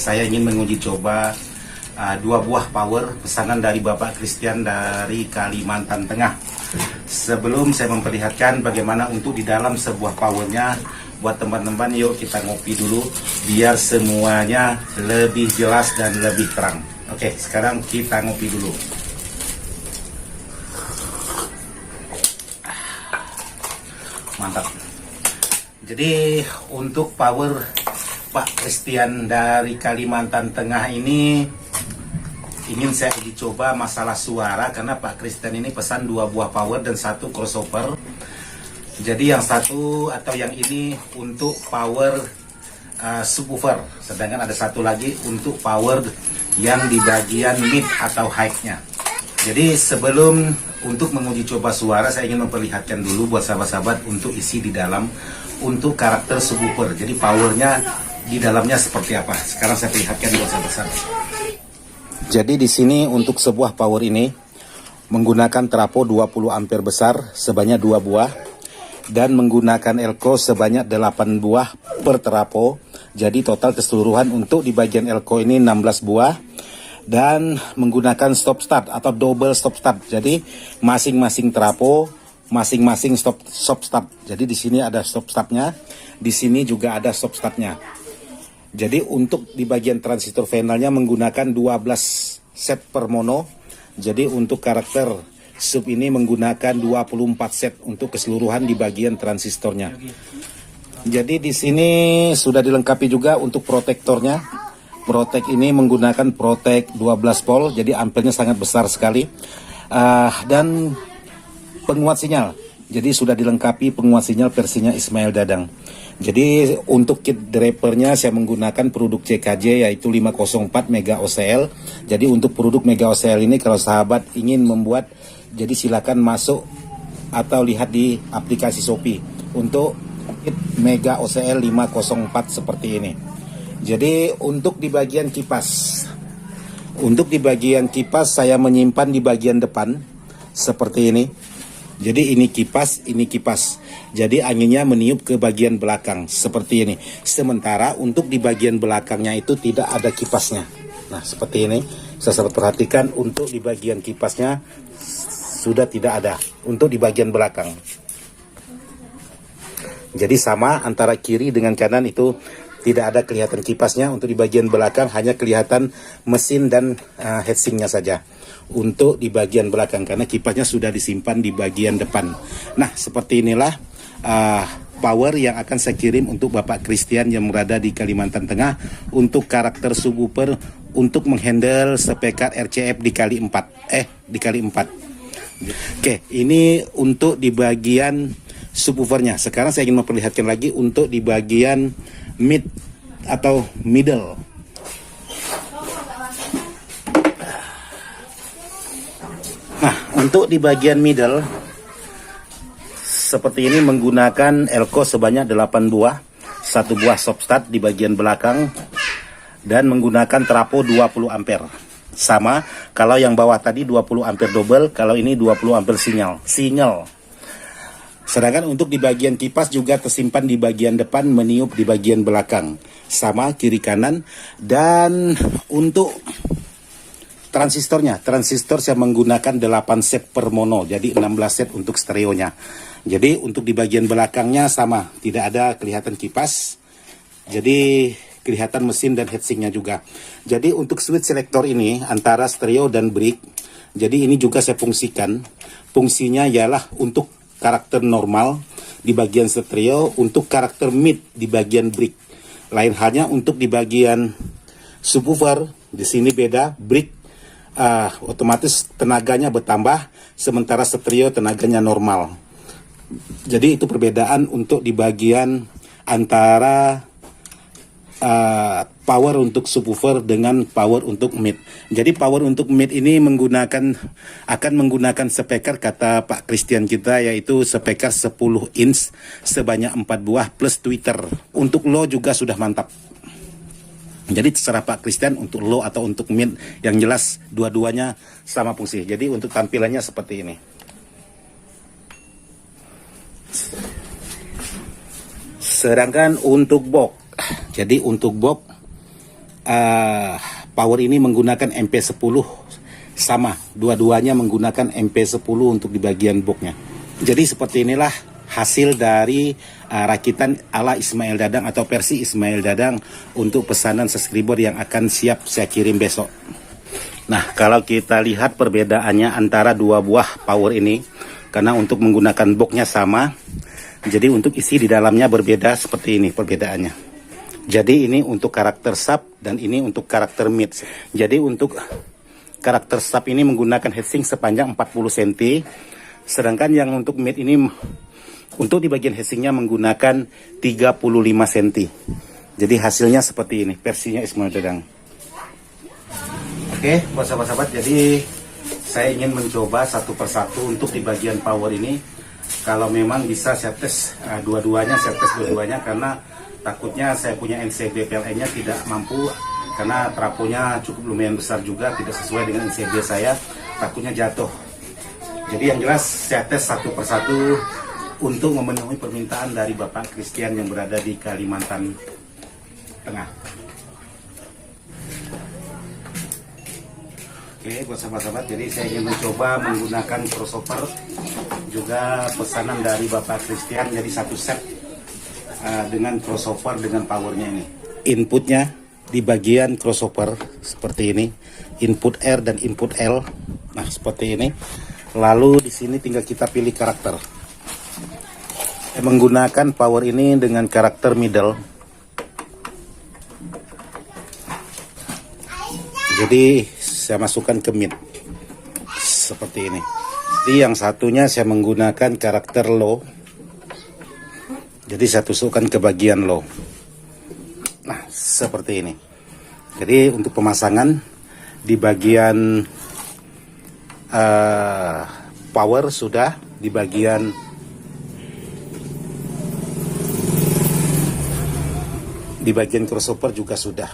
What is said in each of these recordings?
saya ingin menguji coba dua buah power pesanan dari Bapak Christian dari Kalimantan Tengah. Sebelum saya memperlihatkan bagaimana untuk di dalam sebuah powernya, buat teman-teman yuk kita ngopi dulu biar semuanya lebih jelas dan lebih terang. Oke, sekarang kita ngopi dulu. Mantap. Jadi untuk power Pak Christian dari Kalimantan Tengah ini ingin saya uji coba masalah suara, karena Pak Christian ini pesan dua buah power dan satu crossover. Jadi yang satu atau yang ini untuk power subwoofer, sedangkan ada satu lagi untuk power yang di bagian mid atau high-nya. Jadi sebelum untuk menguji coba suara, saya ingin memperlihatkan dulu buat sahabat-sahabat untuk isi di dalam untuk karakter subwoofer. Jadi powernya di dalamnya seperti apa. Sekarang saya perlihatkan buat sahabat-sahabat. Jadi di sini untuk sebuah power ini menggunakan trafo 20 ampere besar sebanyak 2 buah dan menggunakan elko sebanyak 8 buah per trafo. Jadi total keseluruhan untuk di bagian elko ini 16 buah dan menggunakan stop start atau double stop start. Jadi masing-masing trafo masing-masing stop start. Jadi di sini ada stop startnya, di sini juga ada stop startnya. Jadi untuk di bagian transistor finalnya menggunakan 12 set per mono. Jadi untuk karakter sub ini menggunakan 24 set untuk keseluruhan di bagian transistornya. Jadi di sini sudah dilengkapi juga untuk protektornya. Protek ini menggunakan protek 12 volt, jadi ampernya sangat besar sekali. Dan penguat sinyal, jadi sudah dilengkapi penguat sinyal versinya Ismail Dadang. Jadi untuk kit drivernya saya menggunakan produk CKJ yaitu 504 Mega OCL. Jadi untuk produk Mega OCL ini kalau sahabat ingin membuat, jadi silakan masuk atau lihat di aplikasi Shopee untuk kit Mega OCL 504 seperti ini. Jadi untuk di bagian kipas, saya menyimpan di bagian depan seperti ini. Jadi ini kipas, ini kipas. Jadi anginnya meniup ke bagian belakang seperti ini. Sementara untuk di bagian belakangnya itu tidak ada kipasnya. Nah seperti ini, saya perhatikan untuk di bagian kipasnya sudah tidak ada untuk di bagian belakang. Jadi sama antara kiri dengan kanan itu tidak ada kelihatan kipasnya. Untuk di bagian belakang hanya kelihatan mesin dan heatsinknya saja untuk di bagian belakang, karena kipasnya sudah disimpan di bagian depan. Nah seperti inilah power yang akan saya kirim untuk Bapak Christian yang berada di Kalimantan Tengah untuk karakter subwoofer untuk menghandle speaker RCF dikali 4. Oke, ini untuk di bagian subwoofernya. Sekarang saya ingin memperlihatkan lagi untuk di bagian mid atau middle. Nah, untuk di bagian middle seperti ini menggunakan elko sebanyak 8 buah, 1 buah stop start di bagian belakang dan menggunakan trafo 20 ampere. Sama kalau yang bawah tadi 20 ampere double, kalau ini 20 ampere single. Sedangkan untuk di bagian kipas juga tersimpan di bagian depan, meniup di bagian belakang. Sama kiri kanan. Dan untuk transistor saya menggunakan 8 set per mono, jadi 16 set untuk stereonya. Jadi untuk di bagian belakangnya sama, tidak ada kelihatan kipas. Jadi kelihatan mesin dan heatsinknya juga. Jadi untuk switch selector ini antara stereo dan brick, jadi ini juga saya fungsikan. Fungsinya ialah untuk karakter normal di bagian stereo, untuk karakter mid di bagian brick. Lain halnya untuk di bagian subwoofer, di sini beda, brick otomatis tenaganya bertambah, sementara stereo tenaganya normal. Jadi itu perbedaan untuk di bagian antara power untuk subwoofer dengan power untuk mid. Jadi power untuk mid ini akan menggunakan speaker kata Pak Christian kita, yaitu speaker 10 inch sebanyak 4 buah plus tweeter. Untuk low juga sudah mantap. Jadi terserah Pak Christian untuk low atau untuk mid, yang jelas dua-duanya sama fungsi. Jadi untuk tampilannya seperti ini. Sedangkan untuk box, jadi untuk box power ini menggunakan MP10 sama, dua-duanya menggunakan MP10 untuk di bagian boxnya. Jadi seperti inilah hasil dari rakitan ala Ismail Dadang atau versi Ismail Dadang untuk pesanan subscriber yang akan siap saya kirim besok. Nah, kalau kita lihat perbedaannya antara dua buah power ini, karena untuk menggunakan boxnya sama, jadi untuk isi di dalamnya berbeda seperti ini perbedaannya. Jadi ini untuk karakter sub dan ini untuk karakter mid. Jadi untuk karakter sub ini menggunakan heatsink sepanjang 40 cm, sedangkan yang untuk mid ini untuk di bagian heatsinknya menggunakan 35 cm. Jadi hasilnya seperti ini versinya Ismail Dadang. Oke, buat sahabat-sahabat, jadi saya ingin mencoba satu persatu untuk di bagian power ini. Kalau memang bisa saya tes dua-duanya, karena takutnya saya punya NCB PLN-nya tidak mampu, karena trafonya cukup lumayan besar juga, tidak sesuai dengan NCB saya, takutnya jatuh. Jadi yang jelas saya tes satu persatu untuk memenuhi permintaan dari Bapak Christian yang berada di Kalimantan Tengah. Oke, buat sahabat-sahabat, jadi saya ingin mencoba menggunakan crossover, juga pesanan dari Bapak Christian, jadi satu set dengan crossover dengan powernya ini. Inputnya di bagian crossover seperti ini, input R dan input L. Nah, seperti ini. Lalu di sini tinggal kita pilih karakter. Menggunakan power ini dengan karakter middle. Jadi saya masukkan ke mid seperti ini. Jadi yang satunya saya menggunakan karakter low. Jadi saya tusukkan ke bagian low. Nah, seperti ini. Jadi untuk pemasangan di bagian power sudah, di bagian crossover juga sudah.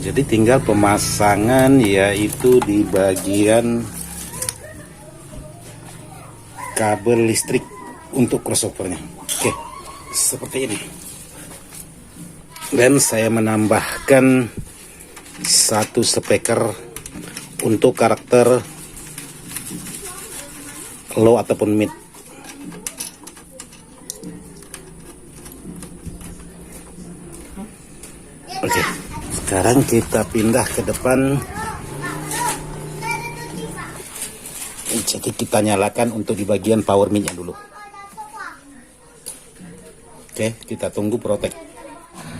Jadi tinggal pemasangan, yaitu di bagian kabel listrik untuk crossovernya. Oke, seperti ini. Dan saya menambahkan satu speaker untuk karakter low ataupun mid. Oke, sekarang kita pindah ke depan. Jadi kita nyalakan untuk di bagian power midnya dulu. Oke, kita tunggu protek.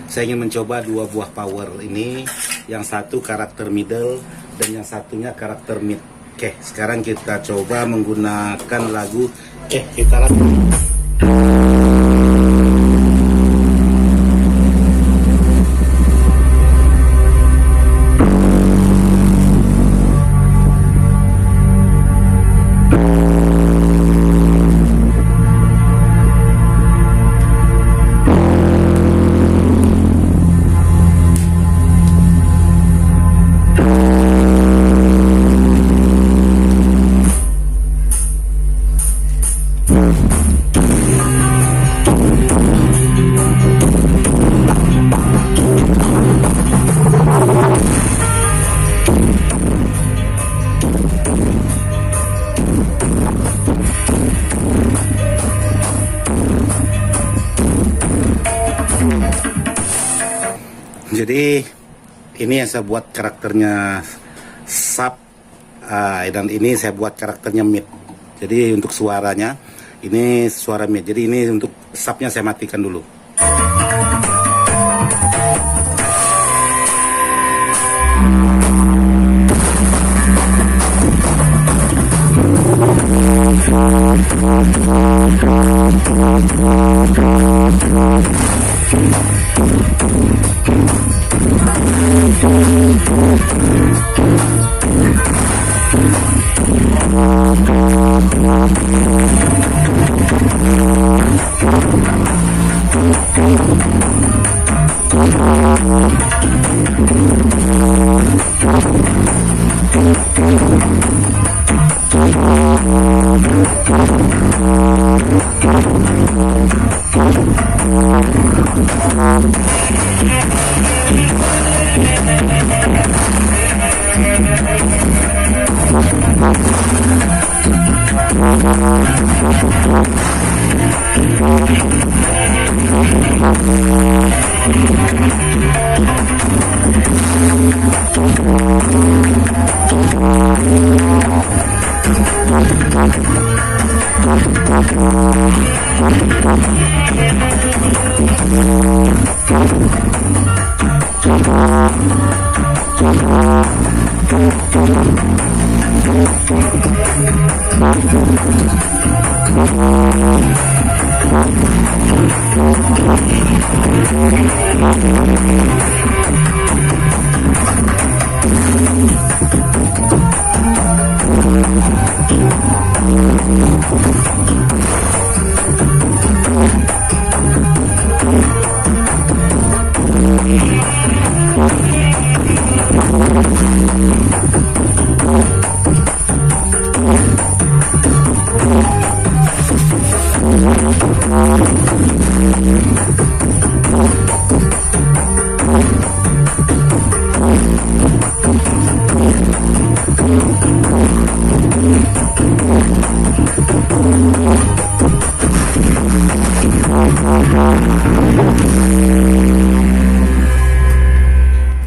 Saya ingin mencoba dua buah power ini, yang satu karakter middle dan yang satunya karakter mid. Oke, sekarang kita coba menggunakan lagu. Kita lakukan. Jadi ini yang saya buat karakternya sub, dan ini saya buat karakternya mid. Jadi untuk suaranya ini suara mid. Jadi ini untuk subnya saya matikan dulu.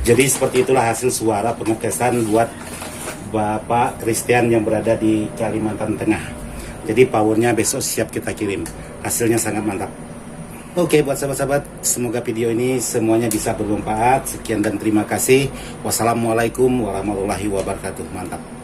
Jadi seperti itulah hasil suara pengetesan buat Bapak Christian yang berada di Kalimantan Tengah. Jadi powernya besok siap kita kirim. Hasilnya sangat mantap. Oke, buat sahabat-sahabat, semoga video ini semuanya bisa bermanfaat. Sekian dan terima kasih. Wassalamualaikum warahmatullahi wabarakatuh. Mantap.